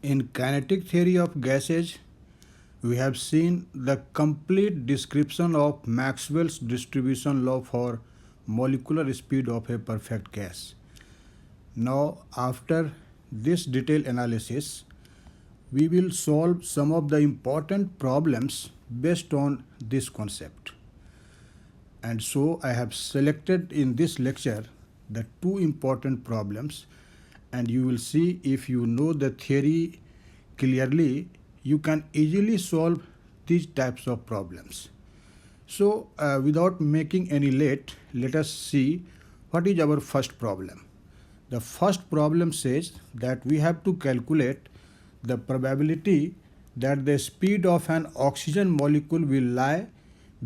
In kinetic theory of gases, we have seen the complete description of Maxwell's distribution law for molecular speed of a perfect gas. Now, after this detailed analysis, we will solve some of the important problems based on this concept. And so I have selected in this lecture the two important problems, and you will see if you know the theory clearly, you can easily solve these types of problems. So without making any late, let us see what is our first problem. The first problem says that we have to calculate the probability that the speed of an oxygen molecule will lie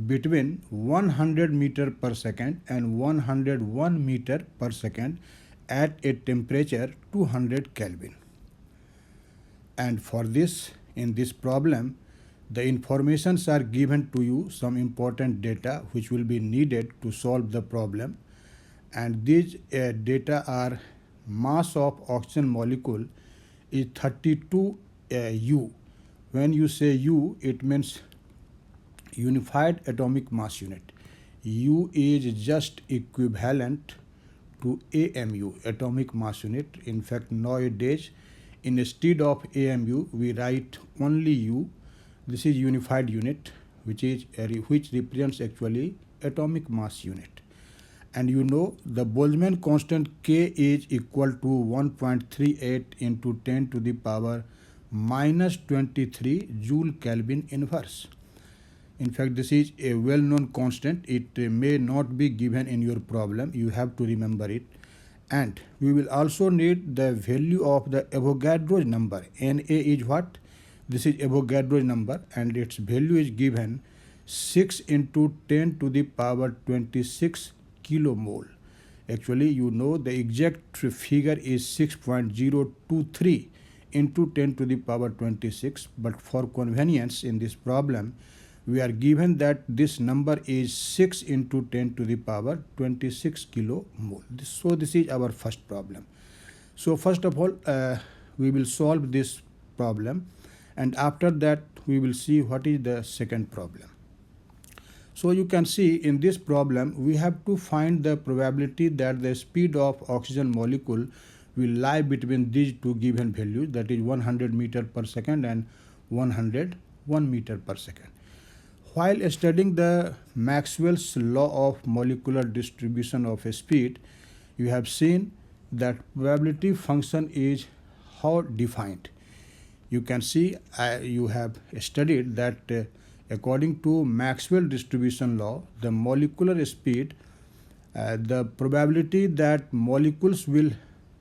between 100 meter per second and 101 meter per second at a temperature 200 Kelvin. And for this, in this problem, the informations are given to you, some important data which will be needed to solve the problem. And these data are mass of oxygen molecule is 32 U. When you say U, it means unified atomic mass unit. U is just equivalent to AMU, atomic mass unit. In fact, nowadays, instead of AMU, we write only U. This is unified unit, which represents actually atomic mass unit. And you know the Boltzmann constant K is equal to 1.38 into 10 to the power minus 23 Joule Kelvin inverse. In fact, this is a well-known constant. It may not be given in your problem. You have to remember it. And we will also need the value of the Avogadro's number. Na is what? This is Avogadro's number, and its value is given 6 into 10 to the power 26 kilomole. Actually, you know the exact figure is 6.023 into 10 to the power 26, but for convenience in this problem, we are given that this number is 6 into 10 to the power 26 kilomole. So this is our first problem. So first of all, we will solve this problem, and after that we will see what is the second problem. So you can see in this problem we have to find the probability that the speed of oxygen molecule will lie between these two given values, that is 100 meter per second and 101 meter per second. While studying the Maxwell's law of molecular distribution of a speed, you have seen that probability function is how defined. You can see you have studied that according to Maxwell distribution law, the molecular speed, the probability that molecules will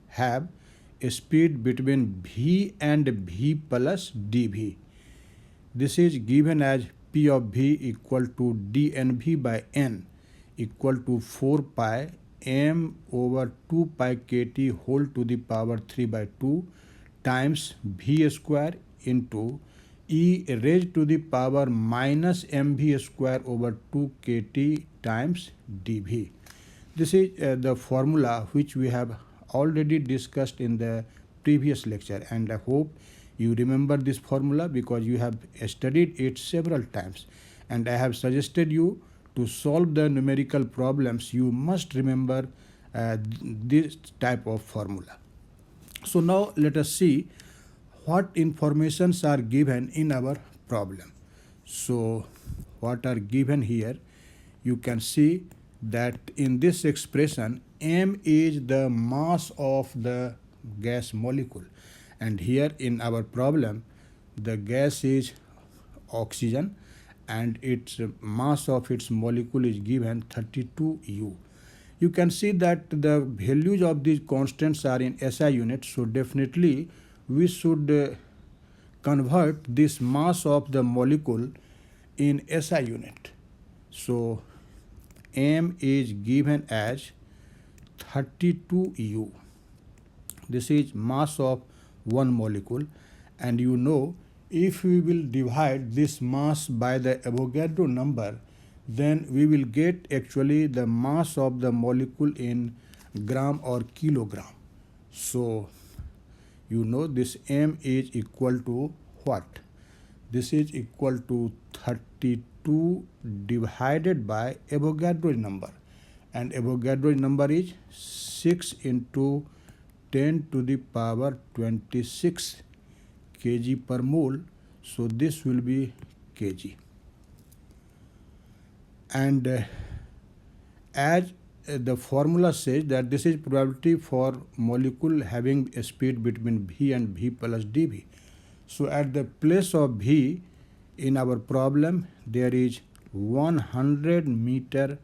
have a speed between v and v plus dv. This is given as P of v equal to dnv by n equal to 4 pi m over 2 pi kt whole to the power 3 by 2 times v square into e raised to the power minus mv square over 2 kt times dv. This is the formula which we have already discussed in the previous lecture, and I hope you remember this formula because you have studied it several times, and I have suggested you to solve the numerical problems. You must remember this type of formula. So now let us see what informations are given in our problem. So what are given here, you can see that in this expression m is the mass of the gas molecule, and here in our problem the gas is oxygen and its mass of its molecule is given 32 U. You can see that the values of these constants are in SI units, so definitely we should convert this mass of the molecule in SI unit. So m is given as 32 U. This is mass of one molecule, and you know if we will divide this mass by the Avogadro number, then we will get actually the mass of the molecule in gram or kilogram. So you know this m is equal to what? This is equal to 32 divided by Avogadro number, and Avogadro number is 6 into 10 to the power 26 kg per mole. So this will be kg. And as the formula says that this is probability for molecule having a speed between v and v plus dv. So at the place of v in our problem there is 100 meter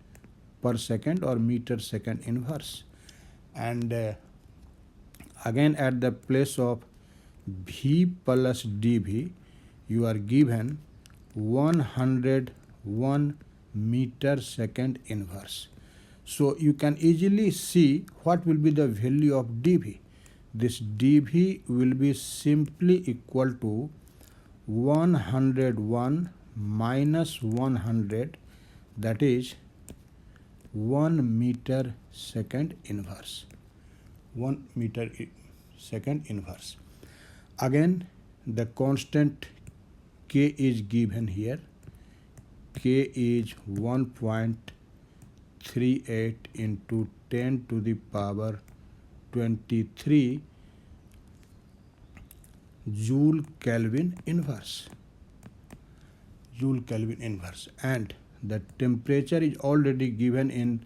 per second or meter second inverse, and again at the place of v plus dv you are given 101 meter second inverse. So you can easily see what will be the value of dv. This dv will be simply equal to 101 minus 100, that is 1 meter second inverse. 1 meter second inverse. Again the constant k is given here. K is 1.38 into 10 to the power 23 Joule Kelvin inverse. Joule Kelvin inverse, and the temperature is already given in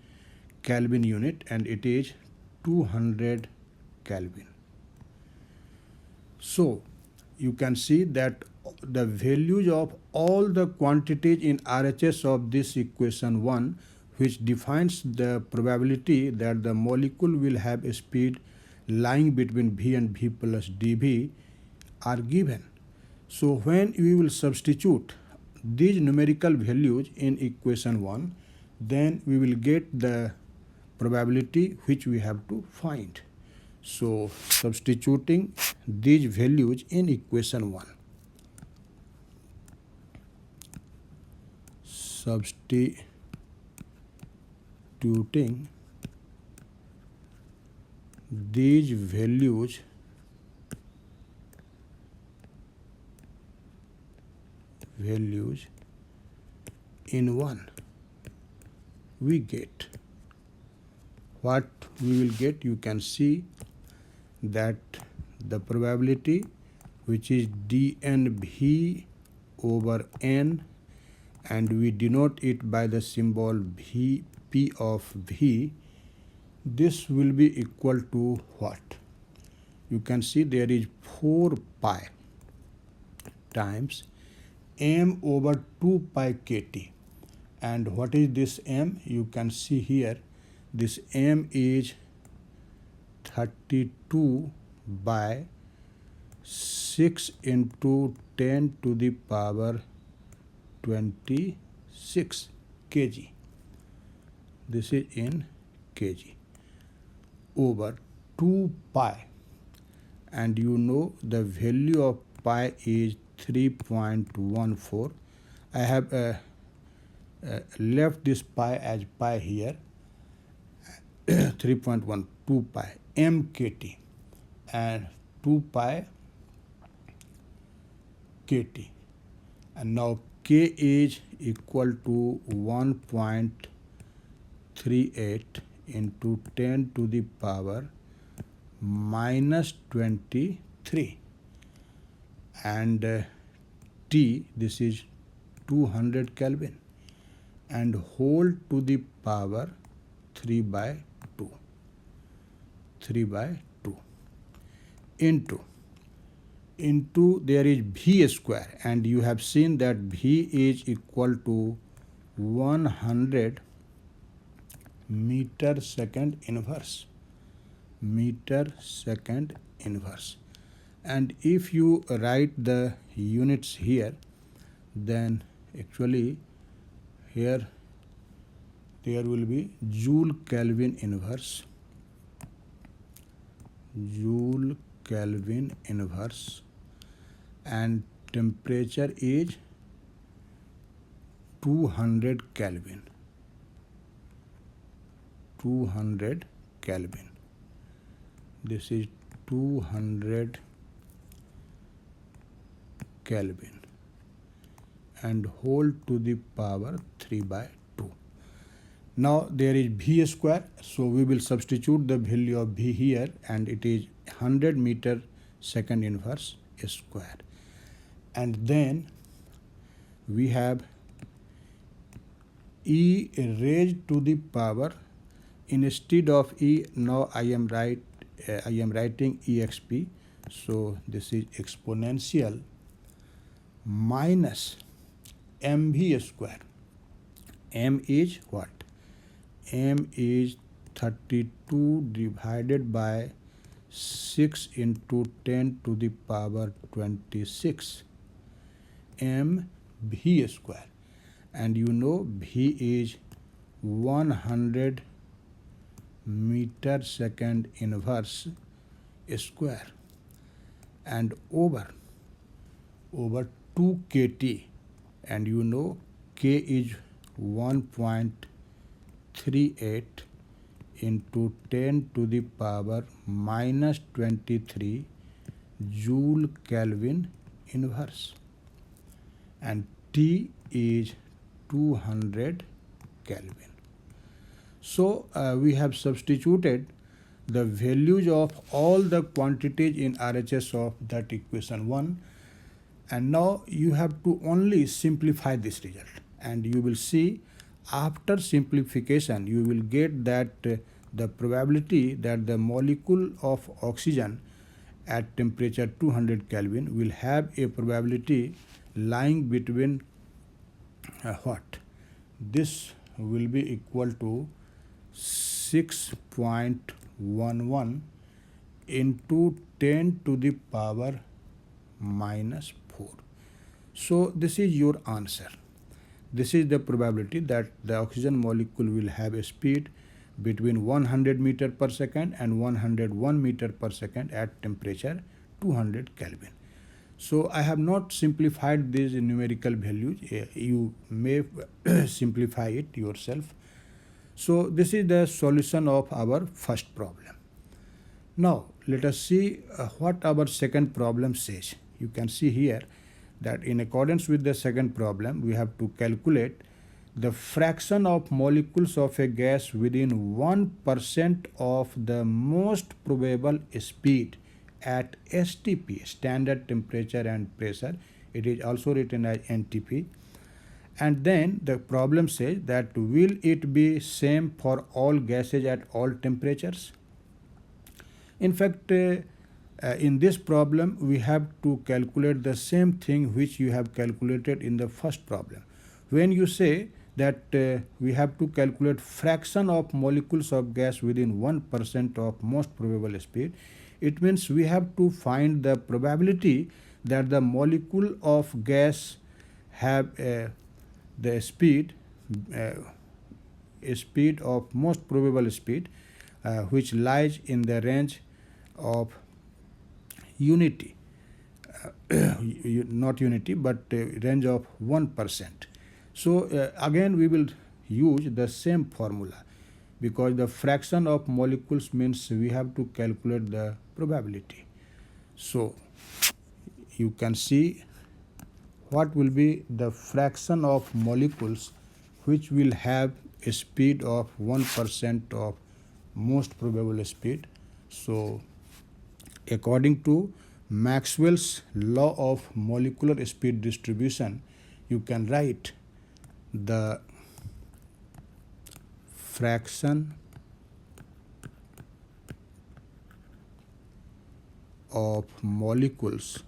Kelvin unit and it is 200 Kelvin. So you can see that the values of all the quantities in RHS of this equation 1, which defines the probability that the molecule will have a speed lying between v and v plus dv, are given. So when we will substitute these numerical values in equation 1, then we will get the probability which we have to find. So substituting these values in equation 1. Substituting these values in 1, we get what we will get. You can see that the probability, which is dnv over n, and we denote it by the symbol v, p of v, this will be equal to what? You can see there is 4 pi times m over 2 pi kt. And what is this m? You can see here this m is 32 by 6 into 10 to the power 26 kg. This is in kg over 2 pi, and you know the value of pi is 3.14. I have left this pi as pi here. 3.12 pi mkt and 2 pi kt, and now k is equal to 1.38 into 10 to the power minus 23, and T, this is 200 Kelvin, and whole to the power 3 by 2 into there is v square, and you have seen that v is equal to 100 meter second inverse. And if you write the units here, then actually here there will be Joule Kelvin inverse, and temperature is 200 Kelvin. This is 200 Kelvin and whole to the power 3 by 2. Now there is V square, so we will substitute the value of V here, and it is 100 meter second inverse square. And then we have E raised to the power, instead of E, now I am writing exp, so this is exponential minus mv square. M is what? M is 32 divided by 6 into 10 to the power 26 mv square, and you know V is 100 meter second inverse square, and over 2 kt, and you know K is 1.38 into 10 to the power minus 23 joule Kelvin inverse, and T is 200 Kelvin. So we have substituted the values of all the quantities in RHS of that equation 1, and now you have to only simplify this result, and you will see after simplification you will get that the probability that the molecule of oxygen at temperature 200 Kelvin will have a probability lying between what? This will be equal to 6.11 into 10 to the power minus 4. So this is your answer. This is the probability that the oxygen molecule will have a speed between 100 meter per second and 101 meter per second at temperature 200 Kelvin. So I have not simplified these numerical values. You may simplify it yourself. So this is the solution of our first problem. Now let us see what our second problem says. You can see here that in accordance with the second problem, we have to calculate the fraction of molecules of a gas within 1% of the most probable speed at STP, standard temperature and pressure. It is also written as NTP. And then the problem says that will it be same for all gases at all temperatures? In fact, in this problem we have to calculate the same thing which you have calculated in the first problem. When you say that we have to calculate fraction of molecules of gas within 1% of most probable speed, it means we have to find the probability that the molecule of gas have the speed of most probable speed which lies in the range of unity, not unity but range of 1%. So again we will use the same formula, because the fraction of molecules means we have to calculate the probability. So you can see what will be the fraction of molecules which will have a speed of 1% of most probable speed. So according to Maxwell's law of molecular speed distribution, you can write the fraction of molecules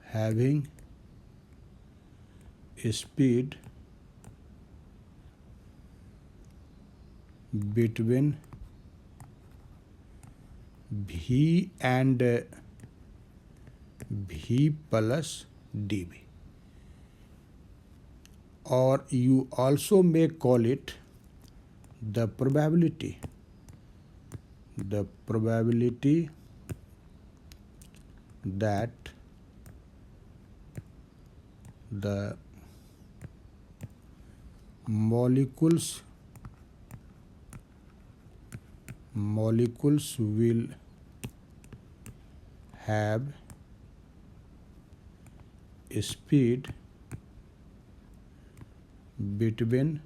having a speed between V and V plus dV, or you also may call it the probability that the molecules molecules will have speed between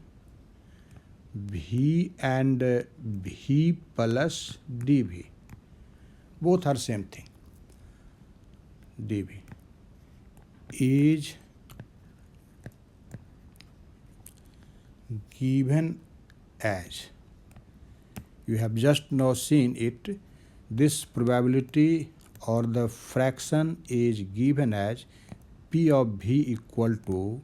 v and v plus dv. Both are same thing. dv is given as, you have just now seen it, this probability or the fraction is given as P of v equal to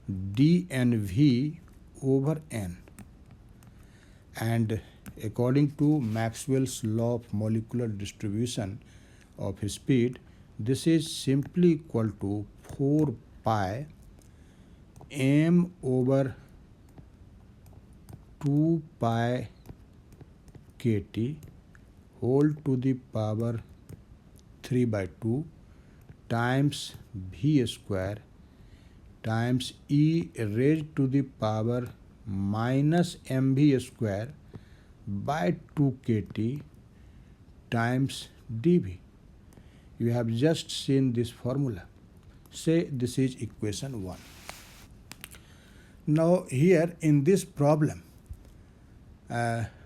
dnv over n, and according to Maxwell's law of molecular distribution of speed, this is simply equal to 4 pi m over 2 pi kt whole to the power 3 by 2 times v square times e raised to the power minus mv square by 2 kt times dv. You have just seen this formula. Say this is equation 1. Now here in this problem,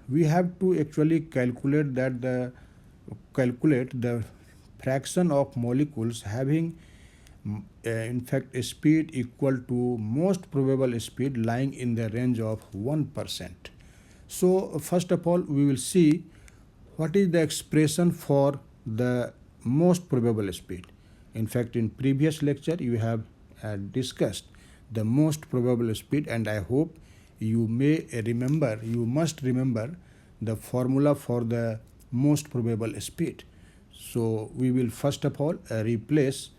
we have to actually calculate the fraction of molecules having in fact a speed equal to most probable speed lying in the range of 1%. So first of all, we will see what is the expression for the most probable speed. In fact, in previous lecture you have discussed the most probable speed, and I hope you must remember the formula for the most probable speed. So we will first of all replace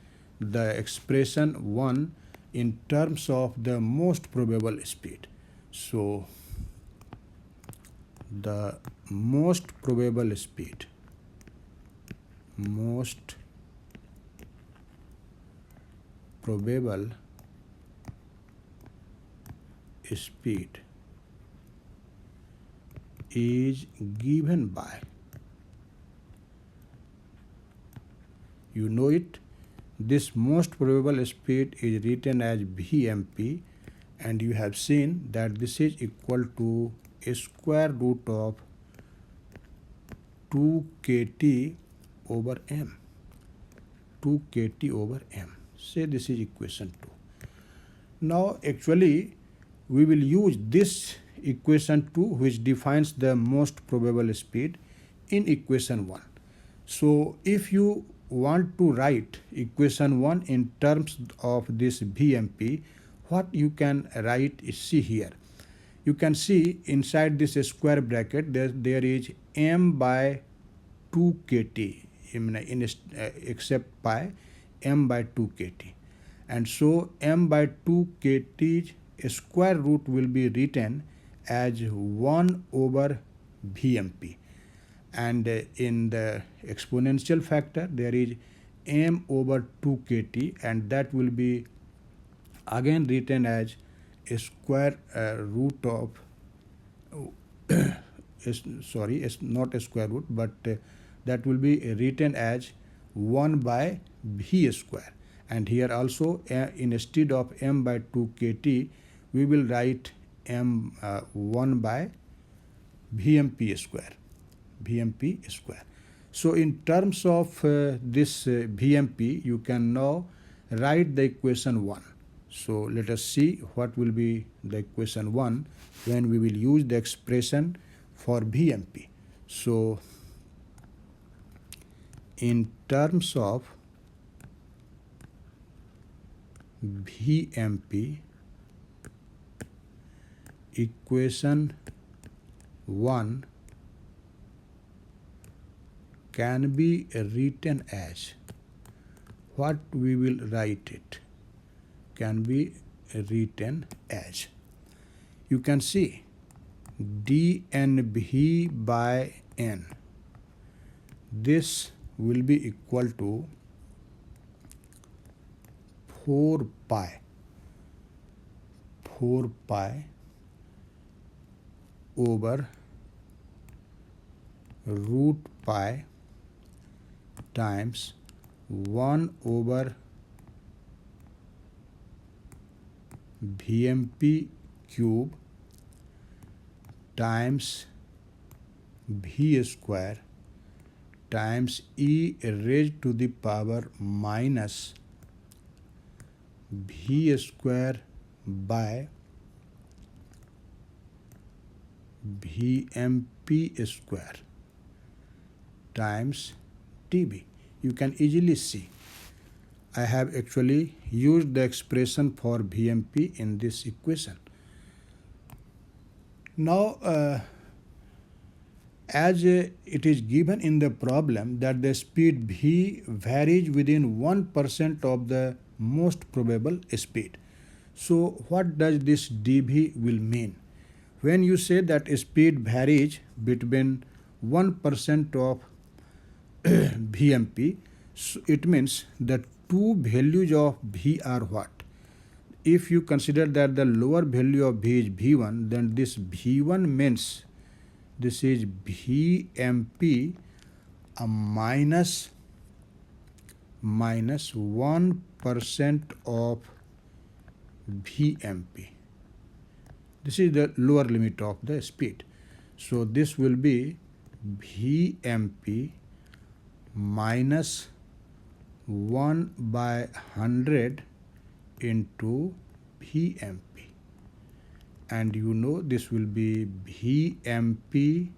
the expression 1 in terms of the most probable speed. So the most probable speed, most probable speed is given by, you know it, this most probable speed is written as Vmp, and you have seen that this is equal to a square root of 2 kt over m. 2 kt over m. Say this is equation 2. Now actually we will use this equation 2, which defines the most probable speed, in equation 1. So if you want to write equation 1 in terms of this Vmp, what you can write is, see here. You can see inside this square bracket there is m by 2 kt, except pi, m by 2 kt. And so m by 2 kt square root will be written as 1 over Vmp. And in the exponential factor there is m over 2 kt, and that will be again written as a square root of not a square root, but that will be written as 1 by v square. And here also instead of m by 2 kt we will write m 1 by Vmp square. So in terms of this Vmp, you can now write the equation 1. So let us see what will be the equation 1 when we will use the expression for Vmp. So in terms of Vmp, equation 1 can be written as, what we will write it, can be written as, you can see dnv by n. This will be equal to 4 pi over root pi times 1 over VMP cube times V square times e raised to the power minus V square by VMP square times dB. You can easily see I have actually used the expression for VMP in this equation. Now, as it is given in the problem that the speed V varies within 1% of the most probable speed. So what does this dV will mean? When you say that speed varies between 1% of VMP, so it means the two values of V are what? If you consider that the lower value of V is V1, then this V1 means this is VMP minus 1% of VMP. This is the lower limit of the speed. So this will be VMP minus 1 by 100 into VMP. And you know this will be VMP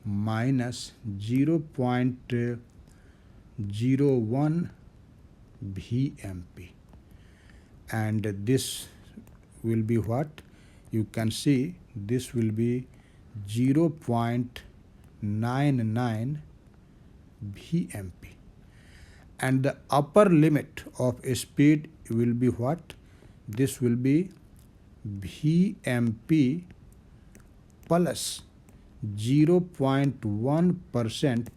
minus 0.01 VMP. And this will be what? You can see this will be 0.99 VMP. And the upper limit of speed will be what? This will be VMP plus 0.1%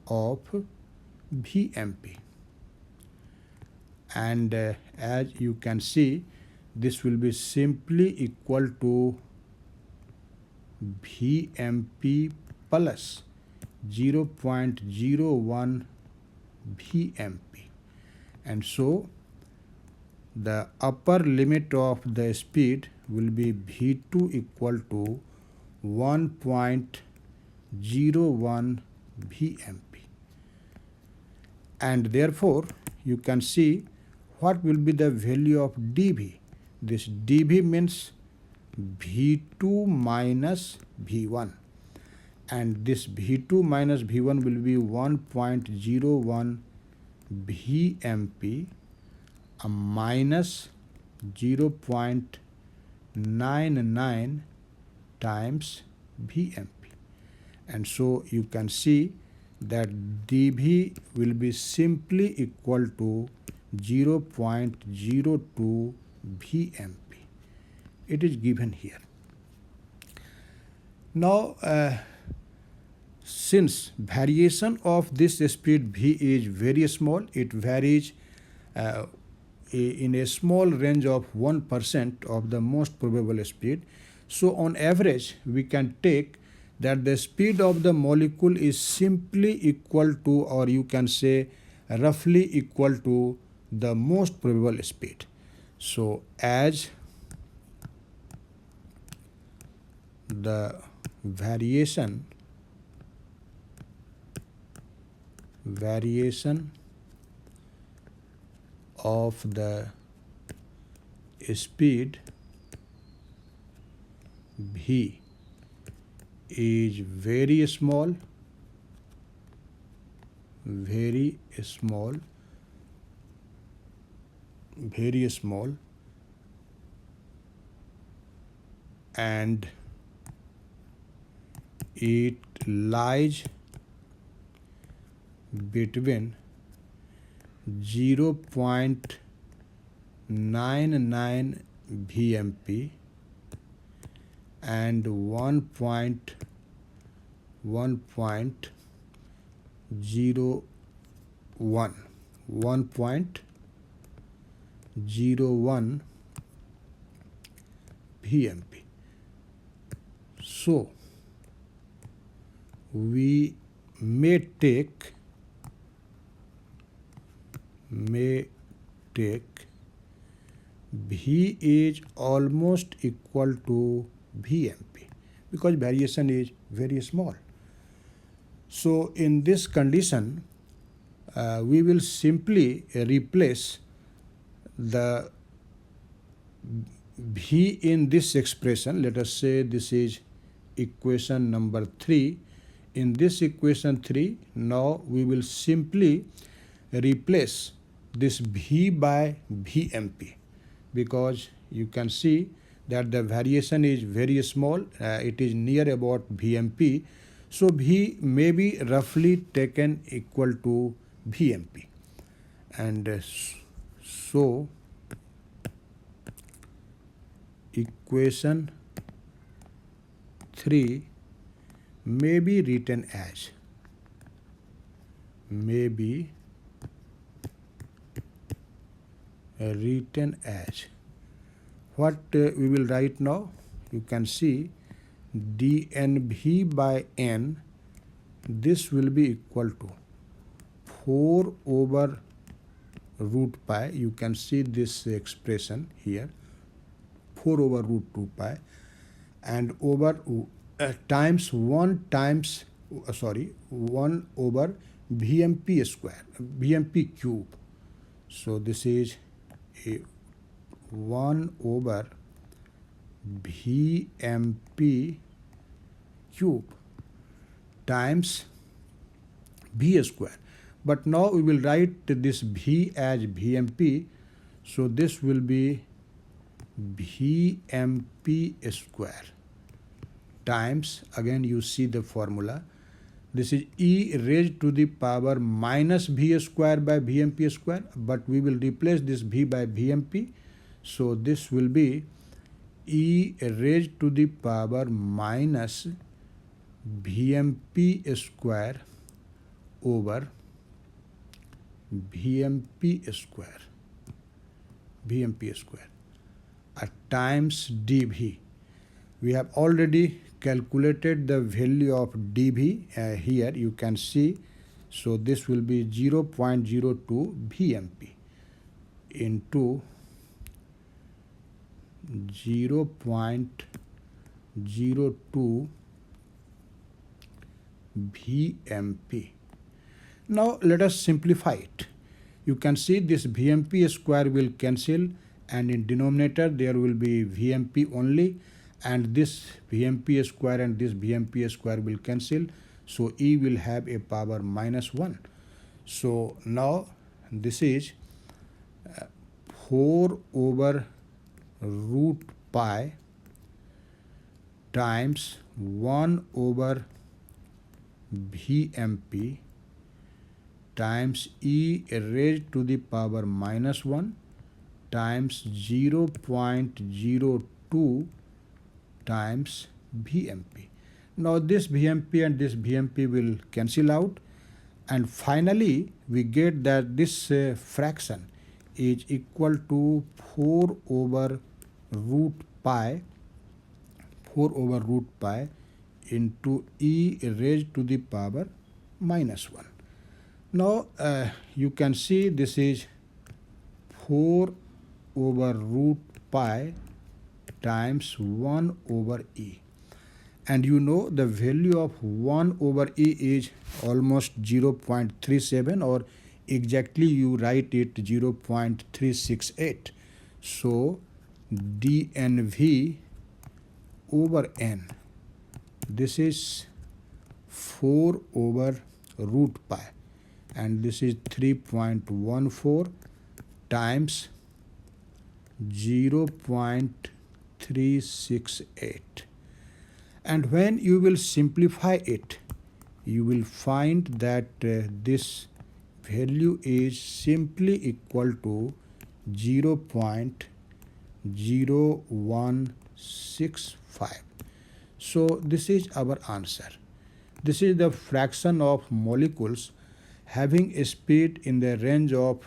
of VMP. And as you can see, this will be simply equal to VMP plus 0.01 VMP. And so the upper limit of the speed will be V2 equal to 1.01 VMP. And therefore, you can see what will be the value of dV. This dV means V2 minus V1. And this V2 minus V1 will be 1.01 VMP minus 0.99 times VMP. And so you can see that dV will be simply equal to 0.02 VMP. It is given here. Now, since variation of this speed V is very small, it varies in a small range of 1% of the most probable speed. So on average, we can take that the speed of the molecule is simply equal to, or you can say roughly equal to, the most probable speed. So as the variation of the speed V is very small, and it lies between 0.99 VMP and 1.01 VMP. So we may take V is almost equal to Vmp because variation is very small. So in this condition, we will simply replace the V in this expression. Let us say this is equation number 3. In this equation 3, now we will simply replace this V by Vmp because you can see that the variation is very small. It is near about Vmp. So V may be roughly taken equal to Vmp. And so equation 3 may be written as what we will write now. You can see dnv by n, this will be equal to 4 over root pi. You can see this expression here, 4 over root 2 pi, and over times 1 over Vmp square, Vmp cube. So this is a 1 over Vmp cube times V square. But now we will write this V as Vmp, so this will be Vmp square times, again you see the formula, this is e raised to the power minus V square by Vmp square, but we will replace this V by Vmp, so this will be e raised to the power minus Vmp square over Vmp square times dV. We have already calculated the value of dV here, you can see. So this will be 0.02 Vmp into 0.02 Vmp. Now let us simplify it. You can see this Vmp square will cancel, and in denominator there will be Vmp only, and this Vmp square and this Vmp square will cancel, so e will have a power minus 1. So now this is 4 over root pi times 1 over Vmp times e raised to the power minus 1 times 0.02 times Vmp. Now this Vmp and this Vmp will cancel out, and finally we get that this fraction is equal to 4 over root pi into e raised to the power minus 1. Now you can see this is 4 over root pi times 1 over e, and you know the value of 1 over e is almost 0.37, or exactly you write it 0.368. So dnv over n, this is 4 over root pi, and this is 3.14 times 0.368. And when you will simplify it, you will find that this value is simply equal to 0.0165. So this is our answer. This is the fraction of molecules having a speed in the range of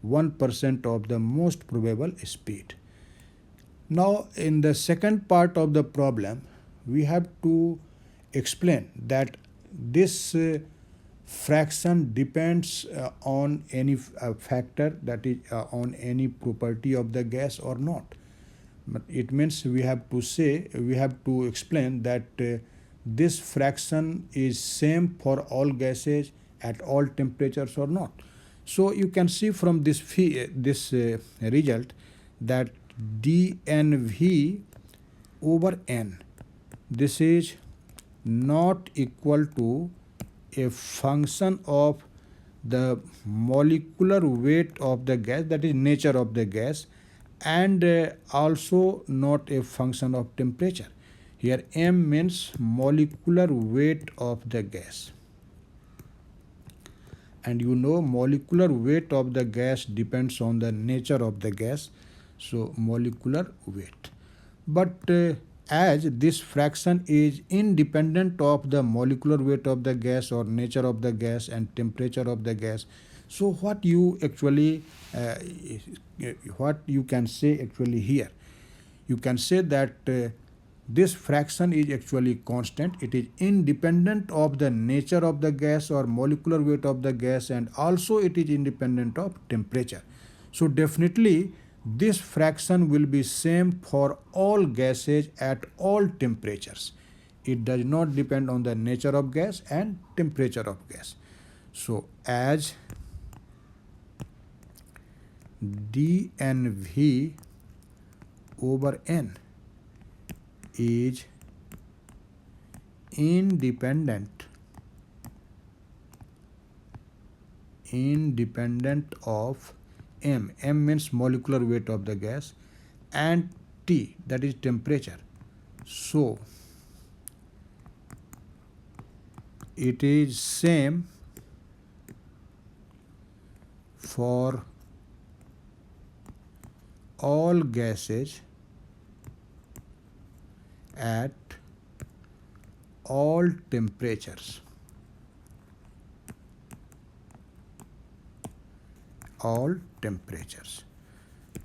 1% of the most probable speed. Now in the second part of the problem, we have to explain that this fraction depends on any factor, that is on any property of the gas or not. But it means we have to explain that this fraction is same for all gases at all temperatures or not. So you can see from this result that dNV over N, this is not equal to a function of the molecular weight of the gas, that is nature of the gas, and also not a function of temperature. Here M means molecular weight of the gas, and you know molecular weight of the gas depends on the nature of the gas, so molecular weight. But as this fraction is independent of the molecular weight of the gas or nature of the gas and temperature of the gas, so what you can say actually here, you can say that this fraction is actually constant. It is independent of the nature of the gas or molecular weight of the gas, and also it is independent of temperature. So definitely this fraction will be same for all gases at all temperatures. It does not depend on the nature of gas and temperature of gas. So as dNV over N is independent of M. M means molecular weight of the gas, and T, that is temperature. So it is same for all gases at all temperatures. All temperatures.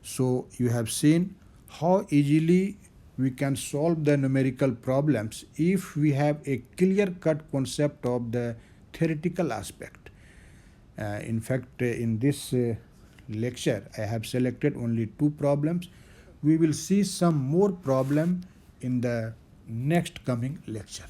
So you have seen how easily we can solve the numerical problems if we have a clear-cut concept of the theoretical aspect. In fact, in this lecture, I have selected only 2 problems. We will see some more problem in the next coming lecture.